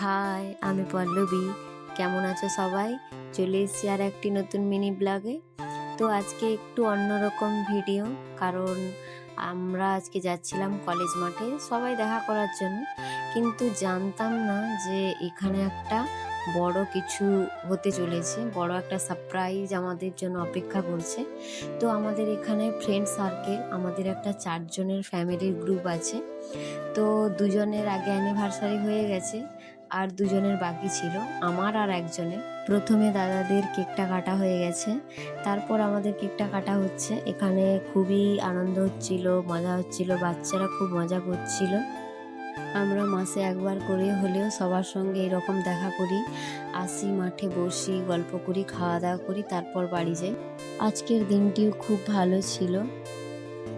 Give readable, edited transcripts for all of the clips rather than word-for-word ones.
High, আমি পল্লবী। কেমন আছো সবাই? চলে এসেছি আর একটি নতুন মিনি ব্লগে। তো আজকে একটু অন্যরকম ভিডিও, কারণ আমরা আজকে যাচ্ছিলাম কলেজ মাঠে সবাই দেখা করার জন্য, কিন্তু জানতাম না যে এখানে একটা বড় কিছু হতে চলেছে, বড় একটা সারপ্রাইজ আমাদের জন্য অপেক্ষা করছে। তো আমাদের এখানে ফ্রেন্ড সার্কেল, আমাদের একটা 4 জনের ফ্যামিলির গ্রুপ আছে। তো দুজনের আগে অ্যানিভার্সারি হয়ে গেছে, আর দুজনের বাকি ছিল, আমার আর একজনের। প্রথমে দাদাদের কেকটা কাটা হয়ে গেছে, তারপর আমাদের কেকটা কাটা হচ্ছে। এখানে খুবই আনন্দ হচ্ছিল, মজা হচ্ছিল, বাচ্চারা খুব মজা করছিল। আমরা মাসে একবার করে হলেও সবার সঙ্গে এরকম দেখা করি, আসি, মাঠে বসি, গল্প করি, খাওয়া দাওয়া করি, তারপর বাড়ি যাই। আজকের দিনটিও খুব ভালো ছিল।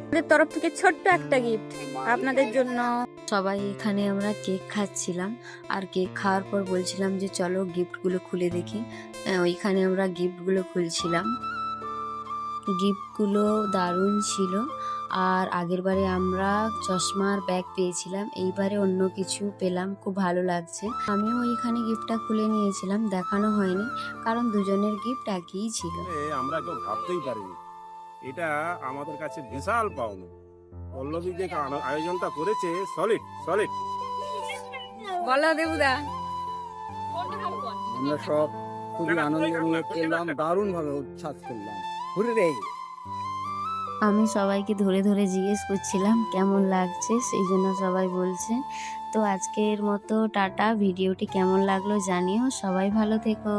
আমাদের তরফ থেকে ছোট্ট একটা গিফট আপনাদের জন্য। সবাই এখানে আমরা কেক খাচ্ছিলাম, আর কেক খাওয়ার পর বলছিলাম যে চলো গিফটগুলো খুলে দেখি। ওইখানে আমরা গিফটগুলো খুলছিলাম। গিফটগুলো দারুণ ছিল। আর আগের বারে আমরা চশমার ব্যাগ পেয়েছিলাম, এইবারে অন্য কিছু পেলাম, খুব ভালো লাগছে। আমিও ওইখানে গিফটটা খুলে নিয়েছিলাম, দেখানো হয়নি কারণ দুজনের গিফট একই ছিল। আমরা কেউ ভাবতেই পারিনি, এটা আমাদের কাছে বিশাল পাওনা। পল্লবী যে আয়োজনটা করেছে, সলিড সলিড। বলো দেবুদা। আমরা সব খুবই আনন্দ নিয়ে খেললাম, দারুণ ভাবে উচ্ছ্বাস করলাম। হুররে! আমি সবাইকে ধরে ধরে জিজ্ঞেস করছিলাম কেমন লাগছে, সেই জন্য সবাই বলছে। তো আজকের মতো টাটা। ভিডিওটি কেমন লাগলো জানিও, সবাই ভালো থেকো।